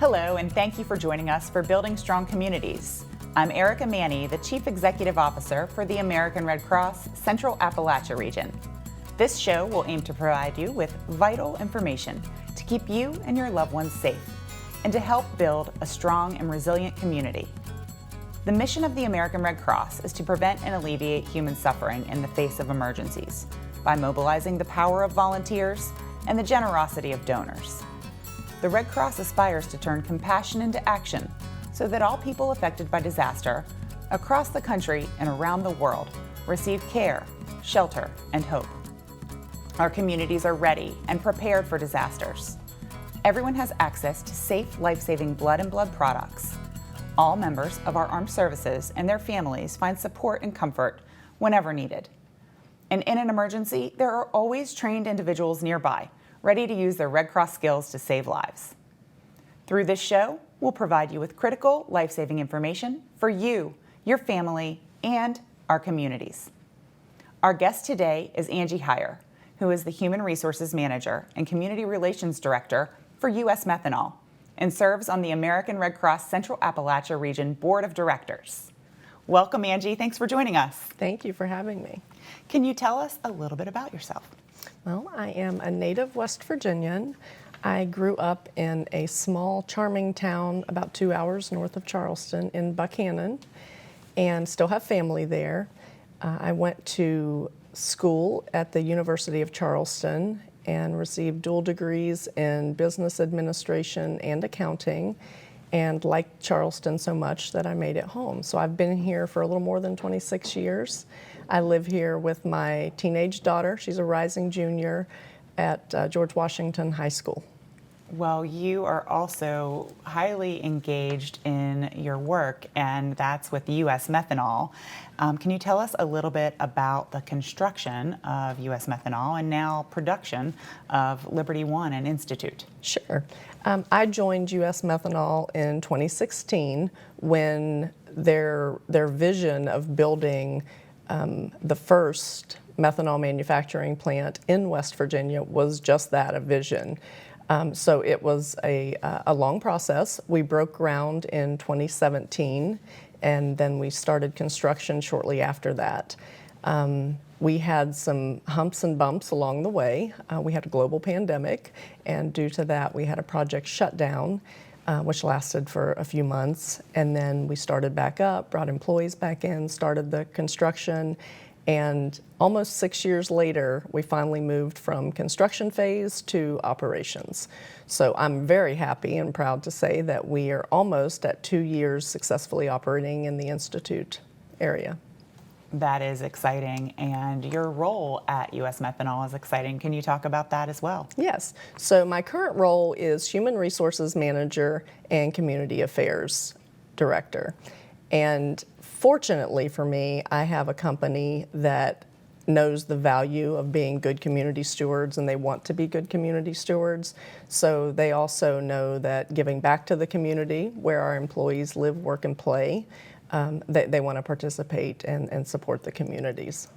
Hello, and thank you for joining us for Building Strong Communities. I'm Erica Manny, the Chief Executive Officer for the American Red Cross Central Appalachia region. This show will aim to provide you with vital information to keep you and your loved ones safe and to help build a strong and resilient community. The mission of the American Red Cross is to prevent and alleviate human suffering in the face of emergencies by mobilizing the power of volunteers and the generosity of donors. The Red Cross aspires to turn compassion into action so that all people affected by disaster across the country and around the world receive care, shelter, and hope. Our communities are ready and prepared for disasters. Everyone has access to safe, life-saving blood and blood products. All members of our armed services and their families find support and comfort whenever needed. And in an emergency, there are always trained individuals nearby, ready to use their Red Cross skills to save lives. Through this show, we'll provide you with critical life-saving information for you, your family, and our communities. Our guest today is Angie Heyer, who is the Human Resources Manager and Community Relations Director for U.S. Methanol and serves on the American Red Cross Central Appalachia Region Board of Directors. Welcome, Angie. Thanks for joining us. Thank you for having me. Can you tell us a little bit about yourself? Well, I am a native West Virginian. I grew up in a small, charming town about 2 hours north of Charleston in Buchanan and still have family there. I went to school at the University of Charleston and received dual degrees in business administration and accounting, and liked Charleston so much that I made it home. So I've been here for a little more than 26 years. I live here with my teenage daughter. She's a rising junior at George Washington High School. Well, you are also highly engaged in your work, and that's with U.S. Methanol. Can you tell us a little bit about the construction of U.S. Methanol and now production of Liberty One and Institute? Sure. I joined U.S. Methanol in 2016 when their vision of building the first methanol manufacturing plant in West Virginia was just that, a vision. So it was a long process. We broke ground in 2017, and then we started construction shortly after that. We had some humps and bumps along the way. We had a global pandemic, and due to that, we had a project shutdown, which lasted for a few months. And then we started back up, brought employees back in, started the construction, and almost 6 years later, we finally moved from construction phase to operations. So I'm very happy and proud to say that we are almost at 2 years successfully operating in the Institute area. That is exciting, and your role at U.S. Methanol is exciting. Can you talk about that as well? Yes. So my current role is Human Resources Manager and Community Affairs Director. And fortunately for me, I have a company that knows the value of being good community stewards, and they want to be good community stewards. So they also know that giving back to the community where our employees live, work, and play, they want to participate and support the communities.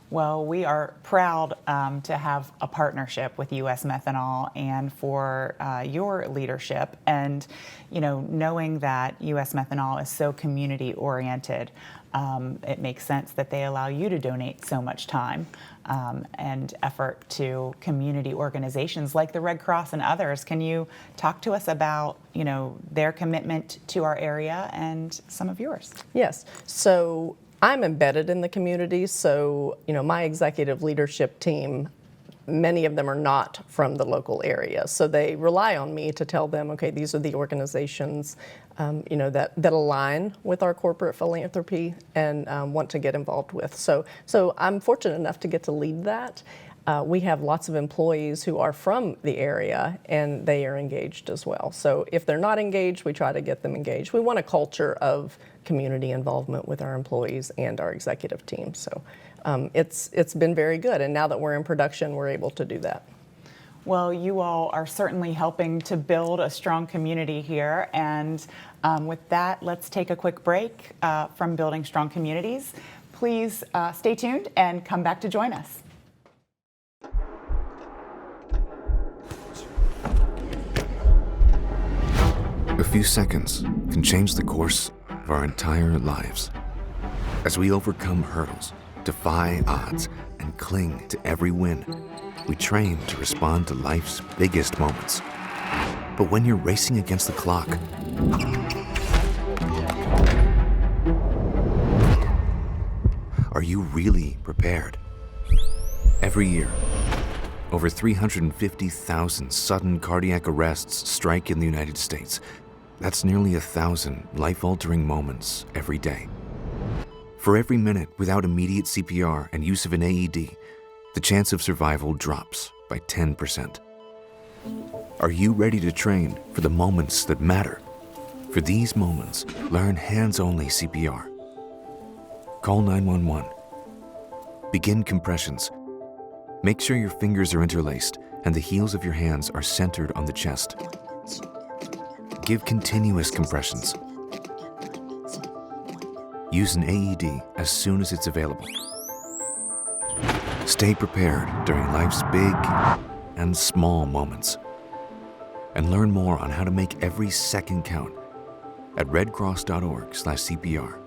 Well, we are proud to have a partnership with U.S. Methanol and for your leadership. And, you know, knowing that U.S. Methanol is so community oriented, it makes sense that they allow you to donate so much time and effort to community organizations like the Red Cross and others. Can you talk to us about, you know, their commitment to our area and some of yours? Yes. So I'm embedded in the community, so you know my executive leadership team, many of them are not from the local area, so they rely on me to tell them, okay, these are the organizations you know that align with our corporate philanthropy and want to get involved with. So I'm fortunate enough to get to lead that. We have lots of employees who are from the area, and they are engaged as well. So if they're not engaged, we try to get them engaged. We want a culture of community involvement with our employees and our executive team. So it's been very good, and now that we're in production, we're able to do that. Well, you all are certainly helping to build a strong community here, and with that, let's take a quick break from Building Strong Communities. Please stay tuned and come back to join us. few seconds can change the course of our entire lives. As we overcome hurdles, defy odds, and cling to every win, we train to respond to life's biggest moments. But when you're racing against the clock, are you really prepared? Every year, over 350,000 sudden cardiac arrests strike in the United States. That's nearly 1,000 life-altering moments every day. For every minute without immediate CPR and use of an AED, the chance of survival drops by 10%. Are you ready to train for the moments that matter? For these moments, learn hands-only CPR. Call 911. Begin compressions. Make sure your fingers are interlaced and the heels of your hands are centered on the chest. Give continuous compressions. Use an AED as soon as it's available. Stay prepared during life's big and small moments. And learn more on how to make every second count at redcross.org/CPR.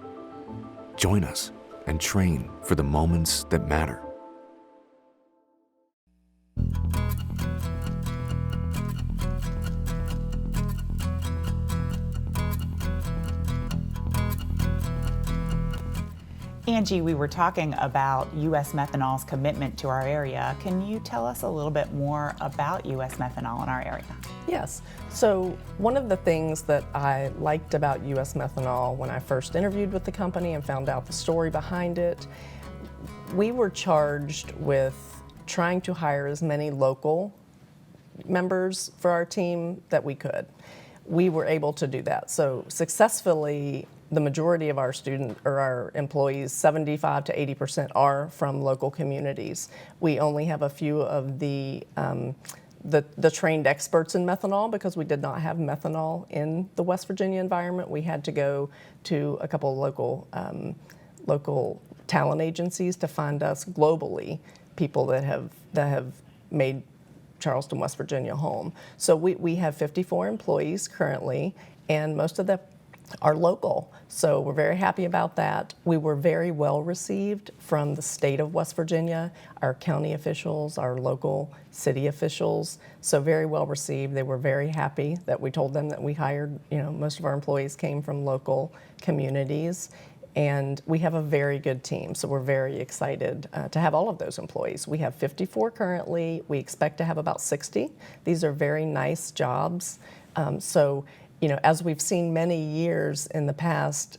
Join us and train for the moments that matter. Angie, we were talking about U.S. Methanol's commitment to our area. Can you tell us a little bit more about U.S. Methanol in our area? Yes. So one of the things that I liked about U.S. Methanol when I first interviewed with the company and found out the story behind it, we were charged with trying to hire as many local members for our team that we could. We were able to do that. So successfully, the majority of our our employees, 75 to 80%, are from local communities. We only have a few of the trained experts in methanol because we did not have methanol in the West Virginia environment. We had to go to a couple of local talent agencies to find us globally people that have made Charleston, West Virginia home. So we have 54 employees currently, and most of them are local. So we're very happy about that. We were very well received from the state of West Virginia, our county officials, our local city officials. So very well received. They were very happy that we told them that we hired, most of our employees came from local communities. And we have a very good team, so we're very excited to have all of those employees. We have 54 currently. We expect to have about 60. These are very nice jobs. As we've seen many years in the past,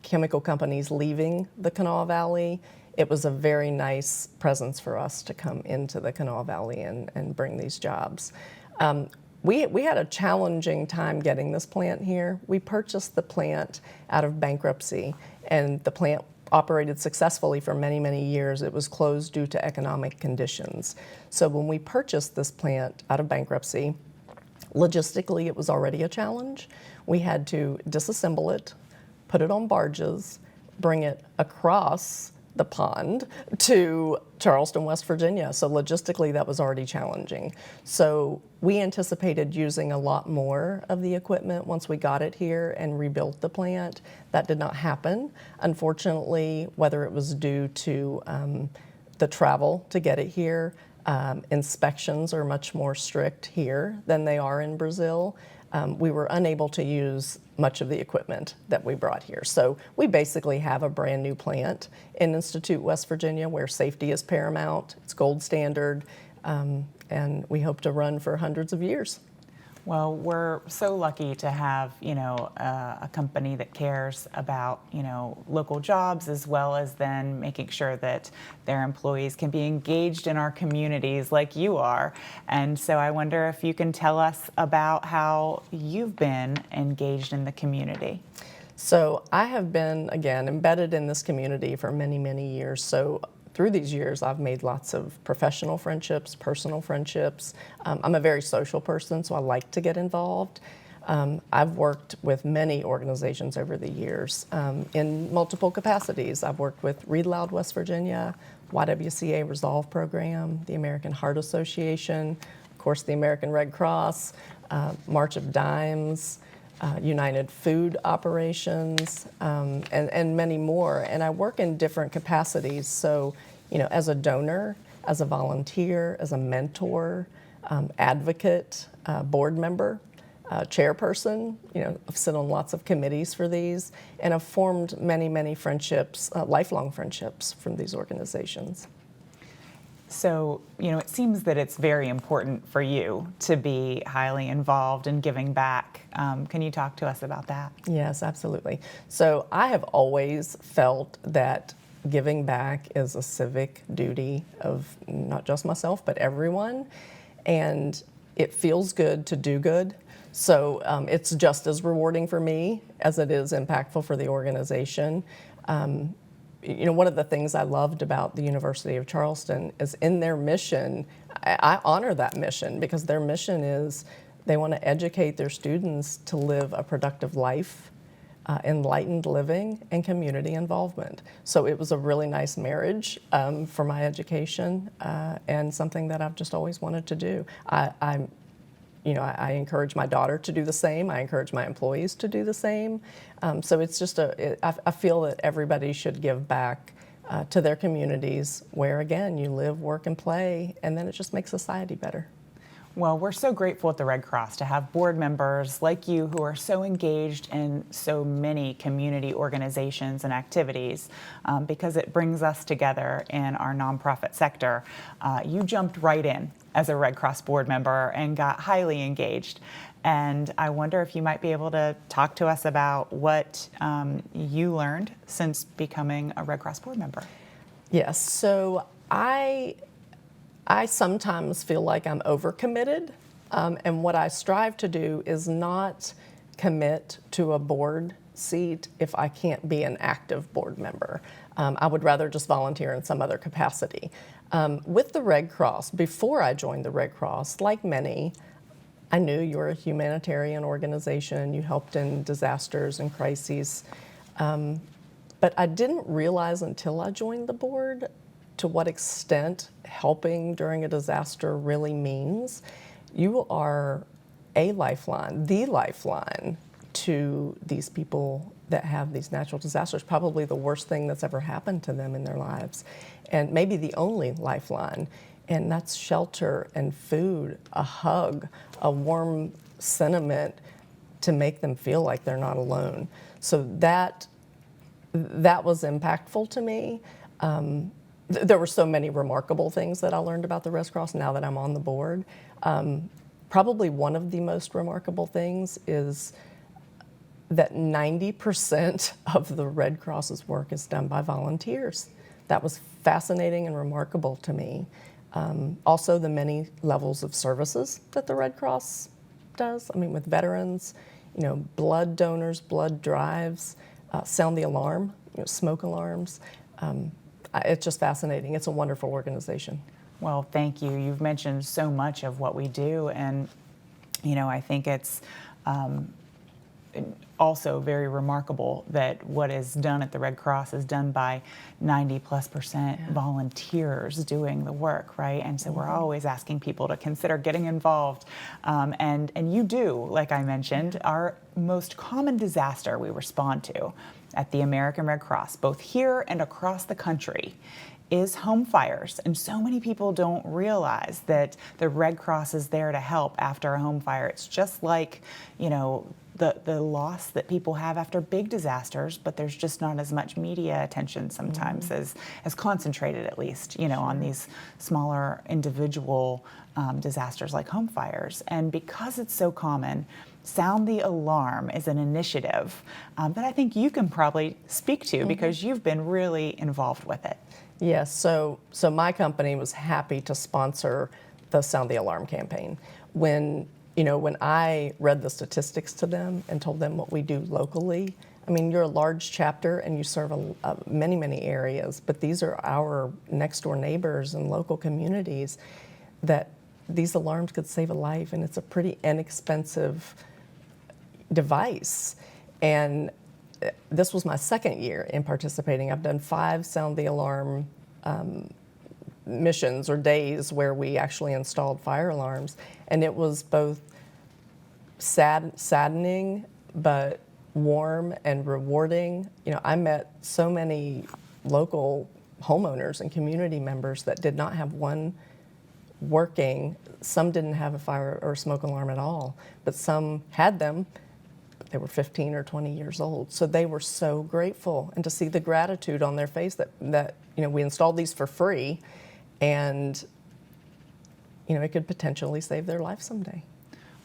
chemical companies leaving the Kanawha Valley, it was a very nice presence for us to come into the Kanawha Valley and bring these jobs. We had a challenging time getting this plant here. We purchased the plant out of bankruptcy, and the plant operated successfully for many, many years. It was closed due to economic conditions. So when we purchased this plant out of bankruptcy, logistically it was already a challenge. We had to disassemble it, put it on barges, bring it across the pond to Charleston, West Virginia. So logistically that was already challenging. So we anticipated using a lot more of the equipment once we got it here and rebuilt the plant. That did not happen. Unfortunately, whether it was due to the travel to get it here, inspections are much more strict here than they are in Brazil. We were unable to use much of the equipment that we brought here. So we basically have a brand new plant in Institute, West Virginia, where safety is paramount. It's gold standard, and we hope to run for hundreds of years. Well, we're so lucky to have, a company that cares about, local jobs, as well as then making sure that their employees can be engaged in our communities like you are. And so I wonder if you can tell us about how you've been engaged in the community. So I have been, again, embedded in this community for many, many years. So through these years, I've made lots of professional friendships, personal friendships. I'm a very social person, so I like to get involved. I've worked with many organizations over the years in multiple capacities. I've worked with Read Aloud West Virginia, YWCA Resolve Program, the American Heart Association, of course the American Red Cross, March of Dimes, United Food Operations, and many more. And I work in different capacities. So, as a donor, as a volunteer, as a mentor, advocate, board member, chairperson. I've sit on lots of committees for these, and I've formed many, many friendships, lifelong friendships from these organizations. So, it seems that it's very important for you to be highly involved in giving back. Can you talk to us about that? Yes, absolutely. So I have always felt that giving back is a civic duty of not just myself, but everyone. And it feels good to do good. So it's just as rewarding for me as it is impactful for the organization. One of the things I loved about the University of Charleston is in their mission, I honor that mission because their mission is they want to educate their students to live a productive life, enlightened living, and community involvement. So it was a really nice marriage for my education and something that I've just always wanted to do. I encourage my daughter to do the same. I encourage my employees to do the same. So it's just I feel that everybody should give back to their communities where, again, you live, work, and play, and then it just makes society better. Well, we're so grateful at the Red Cross to have board members like you who are so engaged in so many community organizations and activities because it brings us together in our nonprofit sector. You jumped right in as a Red Cross board member and got highly engaged. And I wonder if you might be able to talk to us about what you learned since becoming a Red Cross board member. Yes, so I sometimes feel like I'm overcommitted, and what I strive to do is not commit to a board seat if I can't be an active board member. I would rather just volunteer in some other capacity. With the Red Cross, before I joined the Red Cross, like many, I knew you were a humanitarian organization. You helped in disasters and crises, but I didn't realize until I joined the board to what extent helping during a disaster really means. You are a lifeline, the lifeline to these people that have these natural disasters, probably the worst thing that's ever happened to them in their lives, and maybe the only lifeline. And that's shelter and food, a hug, a warm sentiment to make them feel like they're not alone. So that was impactful to me. There were so many remarkable things that I learned about the Red Cross now that I'm on the board. Probably one of the most remarkable things is that 90% of the Red Cross's work is done by volunteers. That was fascinating and remarkable to me. Also, the many levels of services that the Red Cross does. I mean, with veterans, blood donors, blood drives, sound the alarm, smoke alarms. It's just fascinating. It's a wonderful organization. Well, thank you. You've mentioned so much of what we do, and I think it's also very remarkable that what is done at the Red Cross is done by 90+% volunteers doing the work, right? And so we're always asking people to consider getting involved. And you do, like I mentioned, our most common disaster we respond to at the American Red Cross, both here and across the country, is home fires. And so many people don't realize that the Red Cross is there to help after a home fire. It's just like, the loss that people have after big disasters, but there's just not as much media attention sometimes as concentrated, at least, on these smaller individual disasters like home fires. And because it's so common, Sound the Alarm is an initiative that I think you can probably speak to because you've been really involved with it. Yes, so my company was happy to sponsor the Sound the Alarm campaign. When I read the statistics to them and told them what we do locally, I mean, you're a large chapter and you serve many, many areas, but these are our next door neighbors and local communities that these alarms could save a life, and it's a pretty inexpensive device. And this was my second year in participating. I've done 5 Sound the Alarm missions or days where we actually installed fire alarms, and it was both saddening but warm and rewarding. You know, I met so many local homeowners and community members that did not have one working. Some didn't have a fire or smoke alarm at all, but some had them. They were 15 or 20 years old. So they were so grateful, and to see the gratitude on their face that you know, we installed these for free, and you know, it could potentially save their life someday.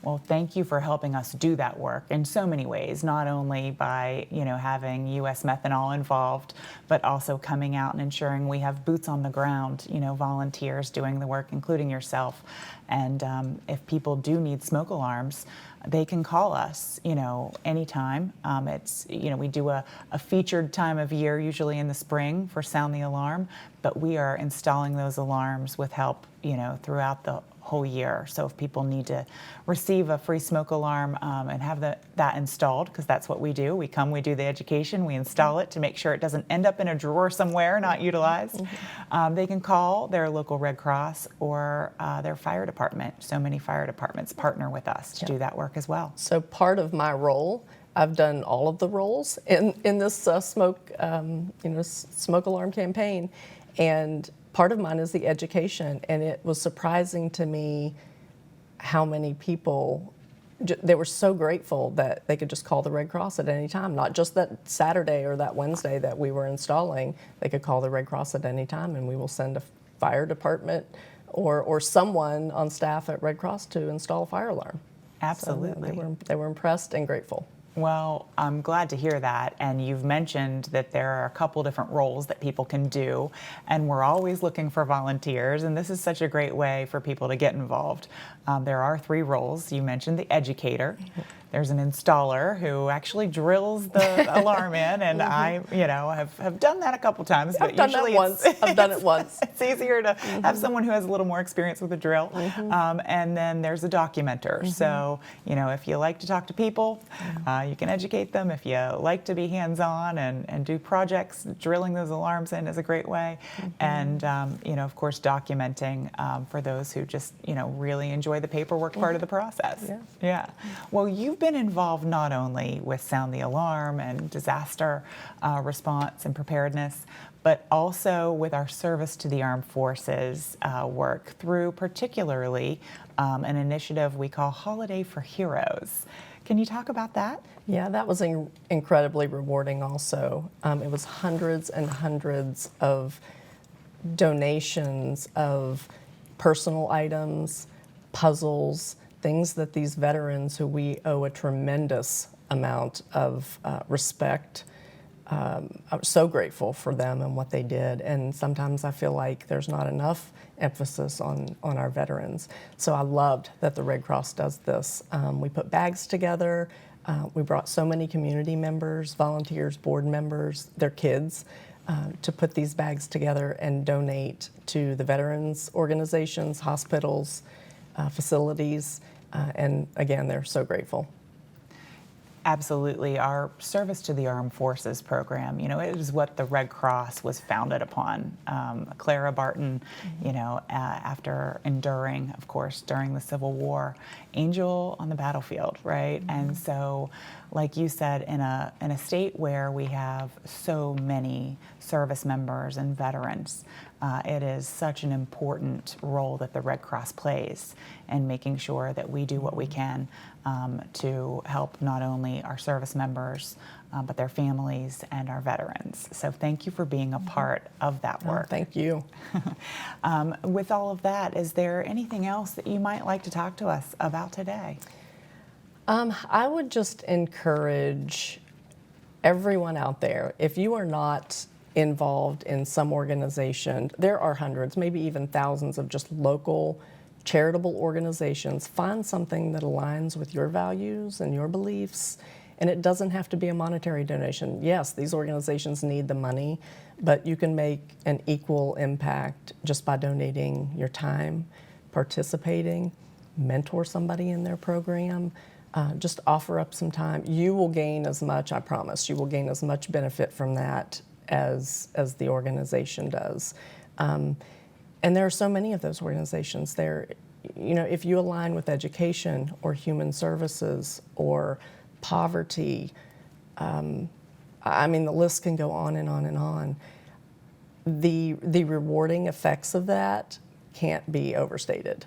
Well, thank you for helping us do that work in so many ways, not only by, you know, having U.S. Methanol involved, but also coming out and ensuring we have boots on the ground, you know, volunteers doing the work, including yourself. And if people do need smoke alarms, they can call us, you know, anytime. It's, you know, we do a featured time of year, usually in the spring, for Sound the Alarm, but we are installing those alarms with help, you know, throughout the whole year. So if people need to receive a free smoke alarm and have that installed, because that's what we do. We come, we do the education, we install it to make sure it doesn't end up in a drawer somewhere not utilized. They can call their local Red Cross or their fire department. So many fire departments partner with us to do that work as well. So part of my role, I've done all of the roles in this smoke alarm campaign, and part of mine is the education, and it was surprising to me how many people, they were so grateful that they could just call the Red Cross at any time, not just that Saturday or that Wednesday that we were installing. They could call the Red Cross at any time, and we will send a fire department or someone on staff at Red Cross to install a fire alarm. Absolutely. So they were impressed and grateful. Well, I'm glad to hear that. And you've mentioned that there are a couple different roles that people can do, and we're always looking for volunteers, and this is such a great way for people to get involved. There are 3 roles. You mentioned the educator. There's an installer who actually drills the alarm in, and I, you know, have done that a couple times. I've done it once. It's easier to have someone who has a little more experience with a drill. And then there's a documenter. So, you know, if you like to talk to people, you can educate them. If you like to be hands-on and do projects, drilling those alarms in is a great way. And, you know, of course, documenting for those who just, you know, really enjoy the paperwork part of the process. Yeah. Well, you've been involved not only with Sound the Alarm and disaster response and preparedness, but also with our service to the armed forces work through particularly an initiative we call Holiday for Heroes. Can you talk about that? Yeah, that was incredibly rewarding also. It was hundreds and hundreds of donations of personal items, puzzles, things that these veterans who we owe a tremendous amount of respect. I'm so grateful for them and what they did, and sometimes I feel like there's not enough emphasis on our veterans. So I loved that the Red Cross does this. We put bags together. We brought so many community members, volunteers, board members, their kids, to put these bags together and donate to the veterans organizations, hospitals, facilities, and again, they're so grateful. Absolutely. Our Service to the Armed Forces program, you know, it is what the Red Cross was founded upon. Clara Barton, you know, after enduring, of course, during the Civil War, angel on the battlefield, right? And so, like you said, in a state where we have so many service members and veterans, it is such an important role that the Red Cross plays in making sure that we do what we can to help not only our service members, but their families and our veterans. So thank you for being a part of that work. Oh, thank you. With all of that, is there anything else that you might like to talk to us about today? I would just encourage everyone out there, if you are not involved in some organization, there are hundreds, maybe even thousands of just local charitable organizations. Find something that aligns with your values and your beliefs, and it doesn't have to be a monetary donation. Yes, these organizations need the money, but you can make an equal impact just by donating your time, participating, mentor somebody in their program, just offer up some time. You will gain as much, I promise, you will gain as much benefit from that as the organization does. And there are so many of those organizations there. You know, if you align with education or human services or poverty. I mean, the list can go on and on and on. The rewarding effects of that can't be overstated.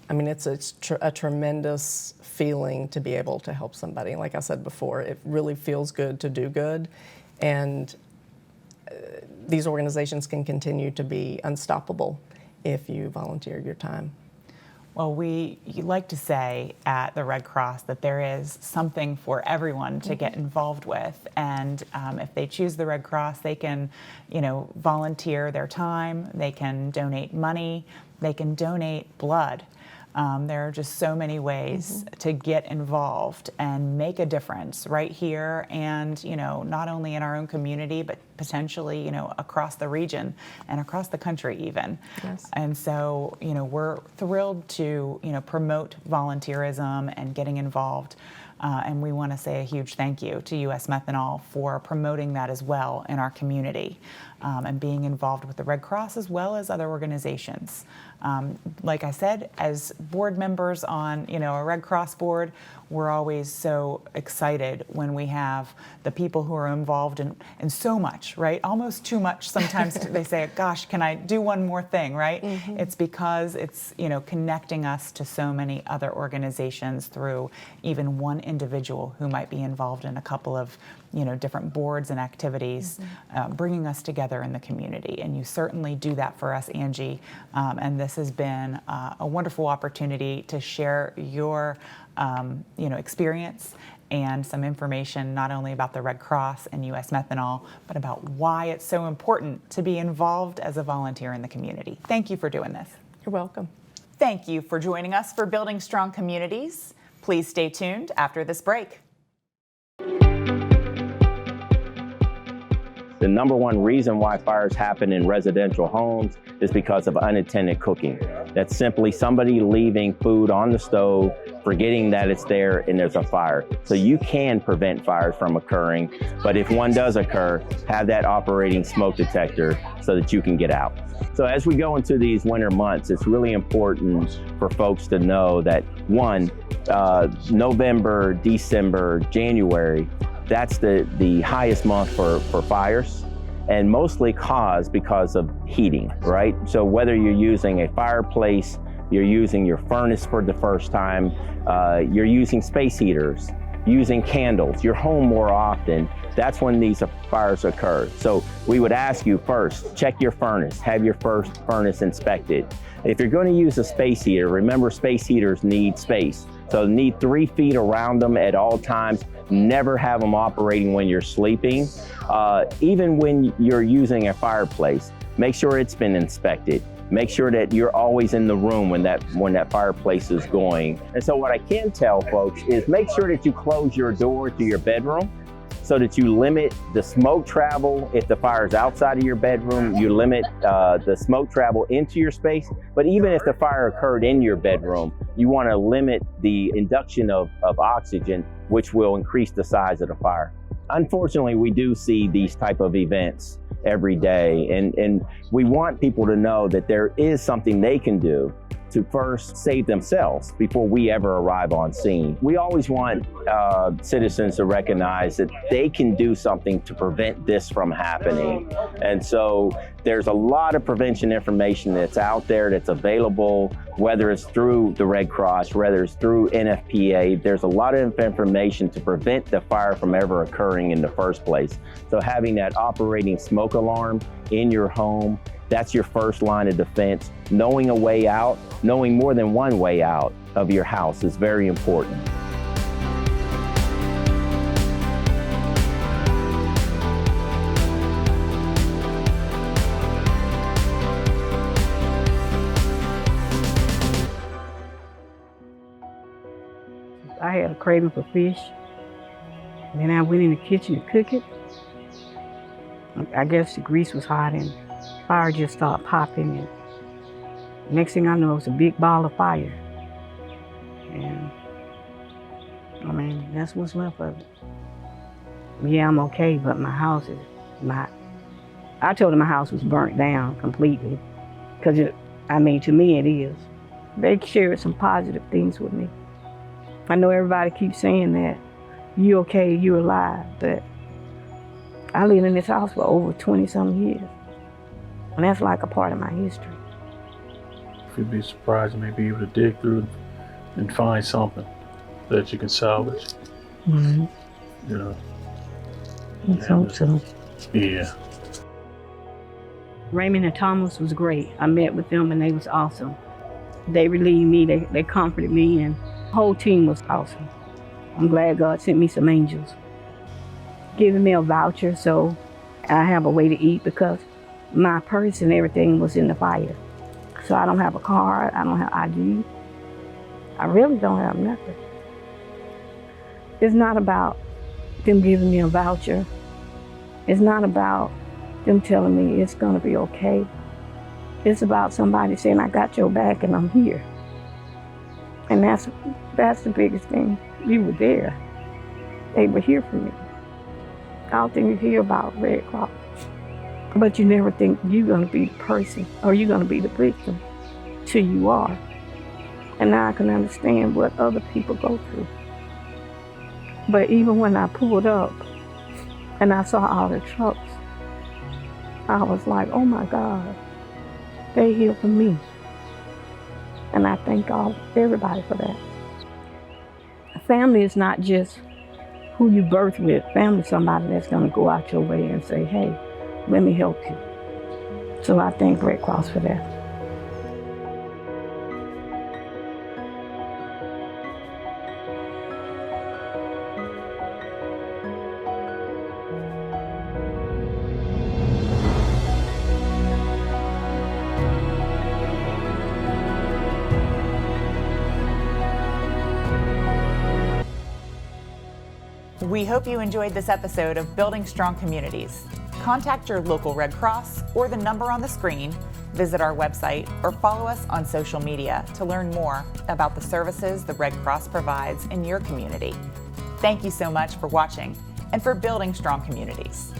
I mean, it's a tremendous feeling to be able to help somebody. Like I said before, it really feels good to do good, and these organizations can continue to be unstoppable if you volunteer your time. Well, we like to say at the Red Cross that there is something for everyone to get involved with, and if they choose the Red Cross, they can, volunteer their time, they can donate money, they can donate blood. There are just so many ways to get involved and make a difference right here, and not only in our own community, but potentially across the region and across the country even. Yes. And so we're thrilled to promote volunteerism and getting involved. And we want to say a huge thank you to U.S. Methanol for promoting that as well in our community, and being involved with the Red Cross as well as other organizations. Like I said, as board members on a Red Cross board, we're always so excited when we have the people who are involved in so much, right? Almost too much. Sometimes they say, gosh, can I do one more thing, right? It's because it's connecting us to so many other organizations through even one individual who might be involved in a couple of different boards and activities, bringing us together in the community. And you certainly do that for us, Angie. And this has been a wonderful opportunity to share your experience and some information not only about the Red Cross and U.S. Methanol, but about why it's so important to be involved as a volunteer in the community. Thank you for doing this. You're welcome. Thank you for joining us for Building Strong Communities. Please stay tuned after this break. The number one reason why fires happen in residential homes is because of unattended cooking. That's simply somebody leaving food on the stove, forgetting that it's there, and there's a fire. So you can prevent fires from occurring, but if one does occur, have that operating smoke detector so that you can get out. So as we go into these winter months, it's really important for folks to know that November, December, January, that's the highest month for fires, and mostly because of heating, right? So whether you're using a fireplace, you're using your furnace for the first time, you're using space heaters, using candles, your home more often, that's when these fires occur. So we would ask you first, check your furnace, have your first furnace inspected. If you're going to use a space heater, remember space heaters need space. So need 3 feet around them at all times. Never have them operating when you're sleeping. Even when you're using a fireplace, make sure it's been inspected. Make sure that you're always in the room when that fireplace is going. And so what I can tell folks is make sure that you close your door to your bedroom so that you limit the smoke travel. If the fire's outside of your bedroom, you limit the smoke travel into your space. But even if the fire occurred in your bedroom, you want to limit the induction of oxygen, which will increase the size of the fire. Unfortunately, we do see these type of events every day, and we want people to know that there is something they can do to first save themselves before we ever arrive on scene. We always want citizens to recognize that they can do something to prevent this from happening. And so there's a lot of prevention information that's out there that's available, whether it's through the Red Cross, whether it's through NFPA. There's a lot of information to prevent the fire from ever occurring in the first place. So having that operating smoke alarm in your home, that's your first line of defense. Knowing a way out, knowing more than one way out of your house is very important. I had a craving for fish. Then I went in the kitchen to cook it. I guess the grease was hot and fire just started popping, and next thing I know, it was a big ball of fire. And I mean, that's what's left of it. Yeah, I'm okay, but my house is not. I told them my house was burnt down completely, because to me it is. They shared some positive things with me. I know everybody keeps saying that you okay, you alive. But I lived in this house for over 20-some years. And that's like a part of my history. If you'd be surprised, you may be able to dig through and find something that you can salvage. Mm-hmm. You know. Let's hope so. Yeah. Raymond and Thomas was great. I met with them and they was awesome. They relieved me, they comforted me, and the whole team was awesome. I'm glad God sent me some angels. Giving me a voucher so I have a way to eat, because my purse and everything was in the fire. So I don't have a card, I don't have ID. I really don't have nothing. It's not about them giving me a voucher. It's not about them telling me it's gonna be okay. It's about somebody saying, I got your back and I'm here. And that's the biggest thing. You were there. They were here for me. I don't think you hear about Red Cross, but you never think you're gonna be the person or you're gonna be the victim till you are. And now I can understand what other people go through. But even when I pulled up and I saw all the trucks, I was like, oh my God, they here for me. And I thank everybody for that. Family is not just who you birth with. Family is somebody that's gonna go out your way and say, hey, let me help you. So I thank Red Cross for that. We hope you enjoyed this episode of Building Strong Communities. Contact your local Red Cross or the number on the screen, visit our website, or follow us on social media to learn more about the services the Red Cross provides in your community. Thank you so much for watching and for building strong communities.